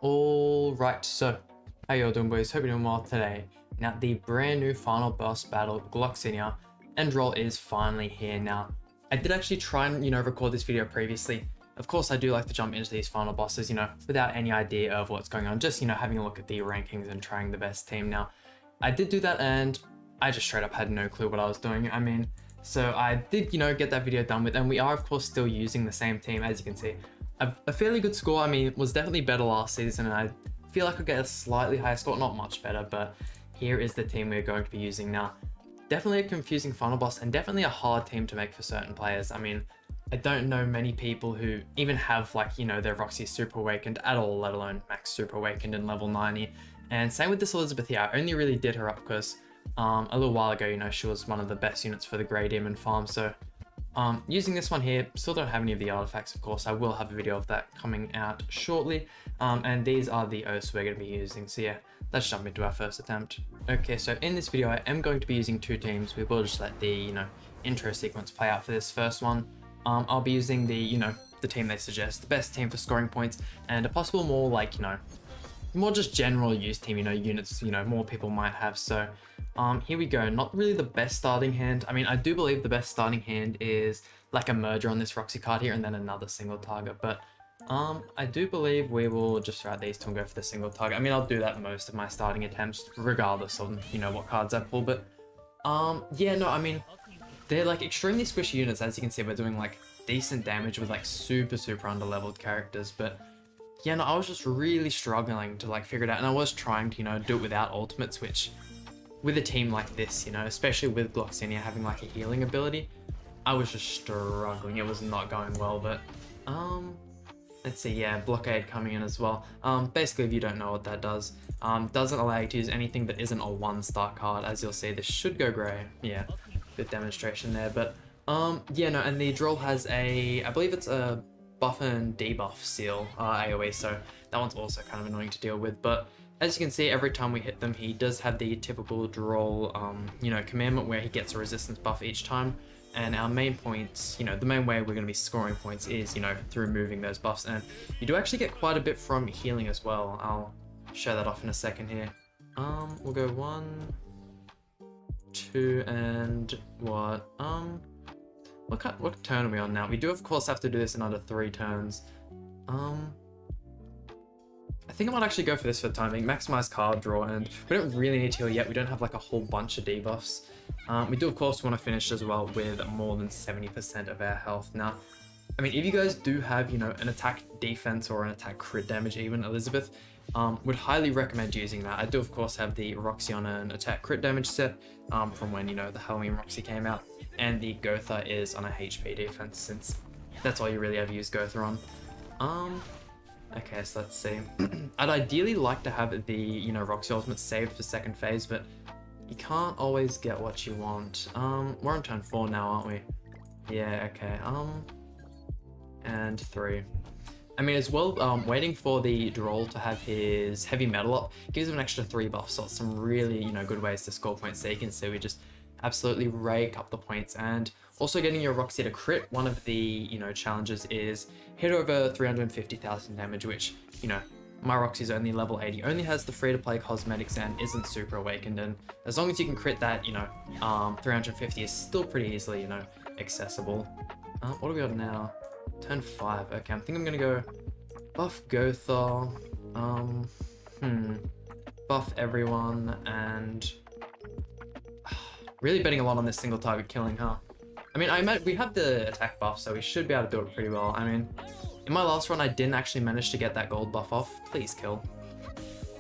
Alright, so how y'all doing, boys? Hope you're doing well today. Now, the brand new final boss battle, GLOXINIA and DROLE is finally here. Now, I did actually try and, record this video previously. Of course, I do like to jump into these final bosses, without any idea of what's going on. Just, having a look at the rankings and trying the best team. Now, I did do that and I just straight up had no clue what I was doing. So I did, get that video done with, and we are, of course, still using the same team, as you can see. A fairly good score. Was definitely better last season, and I feel like I'll get a slightly higher score, not much better, but here is the team we're going to be using now. Definitely a confusing final boss, and definitely a hard team to make for certain players. I don't know many people who even have, their Roxy Super Awakened at all, let alone Max Super Awakened in level 90. And same with this Elizabeth here. I only really did her up because a little while ago, she was one of the best units for the Grey Demon farm, so using this one here, still don't have any of the artifacts, of course. I will have a video of that coming out shortly. And these are the oaths we're going to be using. So yeah, let's jump into our first attempt. Okay, so in this video, I am going to be using two teams. We will just let the, intro sequence play out for this first one. I'll be using the, the team they suggest, the best team for scoring points, and a possible more more just general use team, units, more people might have. So here we go. Not really the best starting hand. I do believe the best starting hand is like a merger on this Roxy card here and then another single target. But I do believe we will just throw out these two and go for the single target. I'll do that most of my starting attempts, regardless of, what cards I pull. But yeah, no, they're like extremely squishy units. As you can see, we're doing like decent damage with like super under-leveled characters. But yeah, no, I was just really struggling to figure it out. And I was trying to, do it without ultimates, which with a team like this, especially with GLOXINIA having like a healing ability, I was just struggling. It was not going well, but let's see, yeah, blockade coming in as well. Basically, if you don't know what that does, doesn't allow you to use anything that isn't a 1-star card. As you'll see, this should go grey. Yeah, good demonstration there. But yeah, no, and the DROLE has I believe it's a buff and debuff seal AoE, so that one's also kind of annoying to deal with. But as you can see, every time we hit them, he does have the typical DROLE, commandment where he gets a resistance buff each time. And our main points, the main way we're going to be scoring points is, through removing those buffs. And you do actually get quite a bit from healing as well. I'll show that off in a second here. We'll go 1, 2, and what? What turn are we on now? We do, of course, have to do this in under 3 turns. I think I might actually go for this for the time being. Maximize card draw, and we don't really need to heal yet. We don't have like a whole bunch of debuffs. We do, of course, want to finish as well with more than 70% of our health. Now, if you guys do have, an attack defense or an attack crit damage, even Elizabeth, would highly recommend using that. I do, of course, have the Roxy on an attack crit damage set from when, the Halloween Roxy came out. And the Gotha is on a HP defense, since that's all you really ever use Gotha on. Okay, so let's see. I'd ideally like to have the, Roxy ultimate saved for second phase, but you can't always get what you want. We're on turn 4 now, aren't we? Yeah, okay. And 3. As well, waiting for the DROLE to have his heavy metal up gives him an extra 3 buffs, so it's some really, good ways to score points. So you can see we just absolutely rake up the points. And also getting your Roxy to crit, one of the, challenges is hit over 350,000 damage, which, my Roxy's only level 80, only has the free-to-play cosmetics and isn't super awakened. And as long as you can crit that, 350 is still pretty easily, accessible. What are we on now? Turn 5. Okay, I think I'm gonna go buff Gotha, buff everyone, and really betting a lot on this single target killing, huh? We have the attack buff, so we should be able to do it pretty well. In my last run, I didn't actually manage to get that gold buff off. Please kill.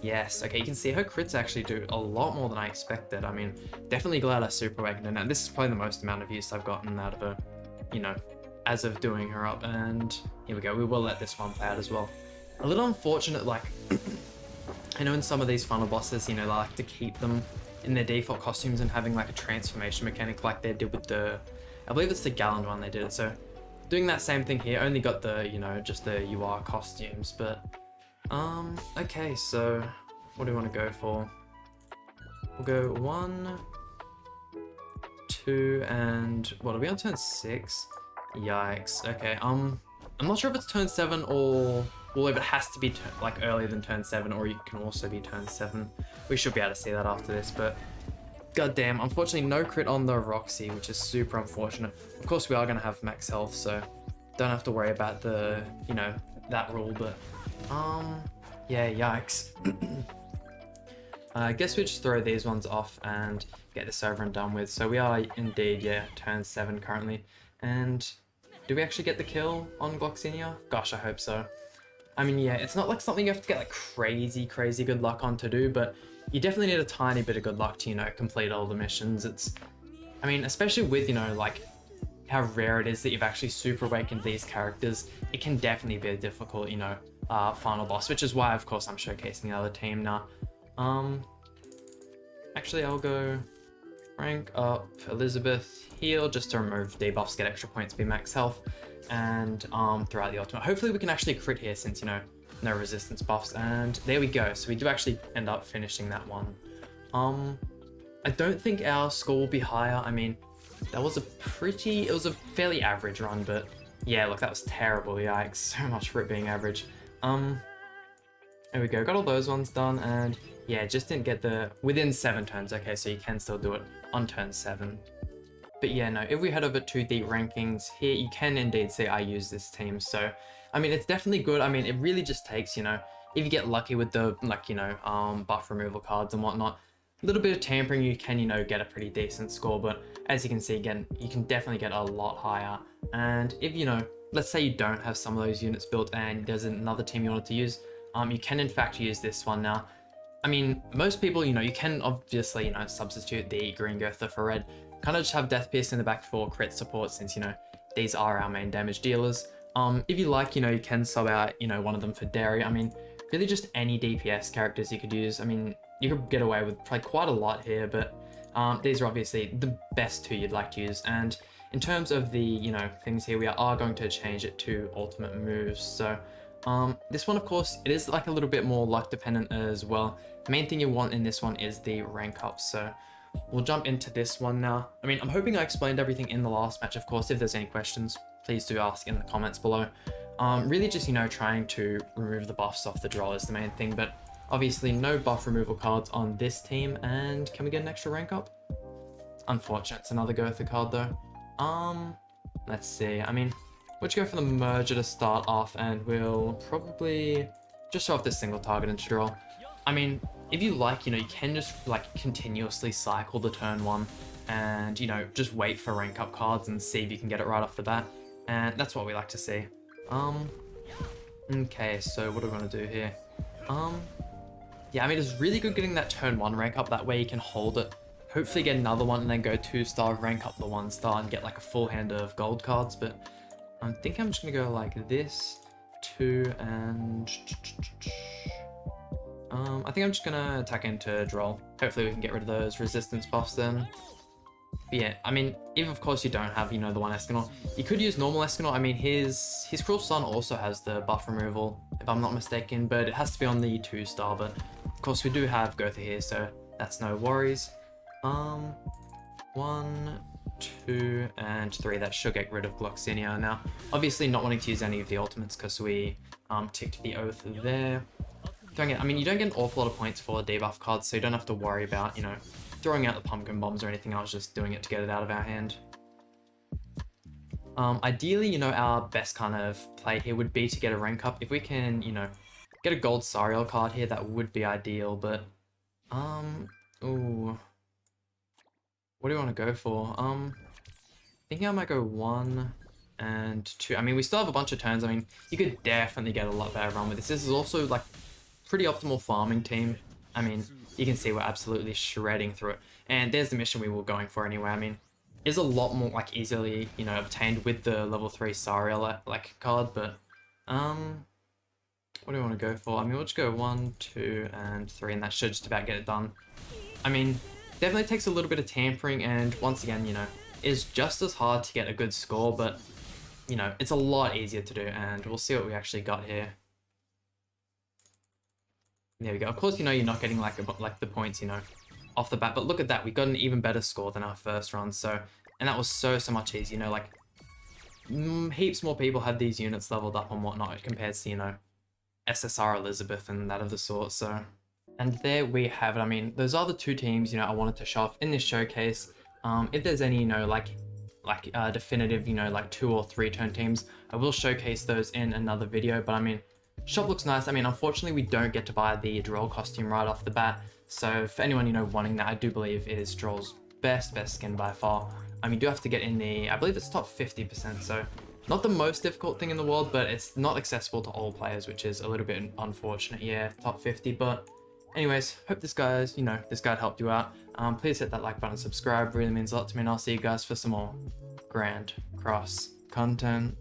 Yes, okay, you can see her crits actually do a lot more than I expected. Definitely glad I super awakened, and this is probably the most amount of use I've gotten out of her, as of doing her up. And here we go, we will let this one play out as well. A little unfortunate, I know in some of these final bosses, they like to keep them in their default costumes and having like a transformation mechanic like they did with the, I believe it's the Galland one they did it. So doing that same thing here, only got the, just the UR costumes. But okay, so what do we want to go for? We'll go 1, 2, and what are we on turn 6? Yikes. Okay, I'm not sure if it's turn 7 or well, if it has to be like earlier than turn 7, or you can also be turn 7. We should be able to see that after this, but goddamn, unfortunately no crit on the Roxy, which is super unfortunate. Of course we are going to have max health, so don't have to worry about the, you know, that rule, but yeah, yikes. I guess we just throw these ones off and get this over and done with. So we are indeed, yeah, turn 7 currently. And do we actually get the kill on GLOXINIA? Gosh, I hope so. I mean, yeah, it's not like something you have to get like crazy good luck on to do, but you definitely need a tiny bit of good luck to, you know, complete all the missions. It's, I mean, especially with, you know, like how rare it is that you've actually super awakened these characters, it can definitely be a difficult, you know, final boss, which is why, of course, I'm showcasing the other team now. Actually, I'll go rank up Elizabeth, heal just to remove debuffs, get extra points, be max health, and throughout the ultimate. Hopefully we can actually crit here since, you know, no resistance buffs, and there we go. So we do actually end up finishing that one. I don't think our score will be higher. I mean, that was it was a fairly average run, but yeah, look, that was terrible. Yikes, so much for it being average. There we go, got all those ones done, and yeah, just didn't get the within 7 turns. Okay, so you can still do it on turn 7. But yeah, no, if we head over to the rankings here, you can indeed see I use this team. So, I mean, it's definitely good. I mean, it really just takes, you know, if you get lucky with the, like, you know, buff removal cards and whatnot, a little bit of tampering, you can, you know, get a pretty decent score. But as you can see, again, you can definitely get a lot higher. And if, you know, let's say you don't have some of those units built and there's another team you wanted to use, you can in fact use this one now. I mean, most people, you know, you can obviously, you know, substitute the green Gotha for red. Kind of just have Death Pierce in the back for crit support since, you know, these are our main damage dealers. If you like, you know, you can sub out, you know, one of them for Dairy. I mean, really just any DPS characters you could use. I mean, you could get away with probably quite a lot here, but these are obviously the best 2 you'd like to use. And in terms of the, you know, things here, we are going to change it to ultimate moves. So this one, of course, it is like a little bit more luck dependent as well. The main thing you want in this one is the rank up. So we'll jump into this one now. I mean, I'm hoping I explained everything in the last match. Of course, if there's any questions, please do ask in the comments below. Really just, you know, trying to remove the buffs off the DROLE is the main thing, but obviously no buff removal cards on this team. And can we get an extra rank up? Unfortunate, it's another Gotha card though. Let's see, I mean, we'll just go for the merger to start off, and we'll probably just show off this single target into DROLE. I mean, if you like, you know, you can just like continuously cycle the turn 1 and, you know, just wait for rank up cards and see if you can get it right off the bat. And that's what we like to see. Okay, so what do we want to do here? Yeah, I mean, it's really good getting that turn 1 rank up. That way you can hold it, hopefully get another one, and then go 2-star, rank up the 1-star, and get like a full hand of gold cards. But I think I'm just gonna go like this, 2, and I think I'm just gonna attack into DROLE. Hopefully we can get rid of those resistance buffs then. But yeah, I mean, if of course you don't have, you know, the one Escanor, you could use normal Escanor. I mean, his Cruel Sun also has the buff removal, if I'm not mistaken, but it has to be on the 2-star. But of course we do have Gotha here, so that's no worries. 1, 2, and 3. That should get rid of GLOXINIA. Now, obviously not wanting to use any of the ultimates because we ticked the oath there. I mean, you don't get an awful lot of points for the debuff cards, so you don't have to worry about, you know, throwing out the pumpkin bombs or anything. I was just doing it to get it out of our hand. Ideally, you know, our best kind of play here would be to get a rank up. If we can, you know, get a gold Sariel card here, that would be ideal, but ooh, what do you want to go for? Thinking I might go 1 and 2. I mean, we still have a bunch of turns. I mean, you could definitely get a lot better run with this. This is also like pretty optimal farming team. I mean, you can see we're absolutely shredding through it. And there's the mission we were going for anyway. I mean, it's a lot more like easily, you know, obtained with the level 3 Sariel like card, but what do we want to go for? I mean, we'll just go 1, 2, and 3, and that should just about get it done. I mean, definitely takes a little bit of tampering, and once again, you know, is just as hard to get a good score, but you know, it's a lot easier to do, and we'll see what we actually got here. There we go. Of course, you know, you're not getting like the points, you know, off the bat, but look at that. We got an even better score than our first run. So, and that was so much easier, you know, like heaps more people had these units leveled up and whatnot compared to, you know, SSR Elizabeth and that of the sort. So, and there we have it. I mean, those are the two teams, you know, I wanted to show off in this showcase. If there's any, you know, like definitive, you know, like 2 or 3 turn teams, I will showcase those in another video. But I mean, shop looks nice. I mean, unfortunately, we don't get to buy the DROLE costume right off the bat. So for anyone, you know, wanting that, I do believe it is DROLE's best skin by far. You do have to get in the, I believe it's top 50%, so not the most difficult thing in the world, but it's not accessible to all players, which is a little bit unfortunate. Yeah, top 50, but anyways, hope this guide helped you out. Please hit that like button, subscribe, really means a lot to me, and I'll see you guys for some more Grand Cross content.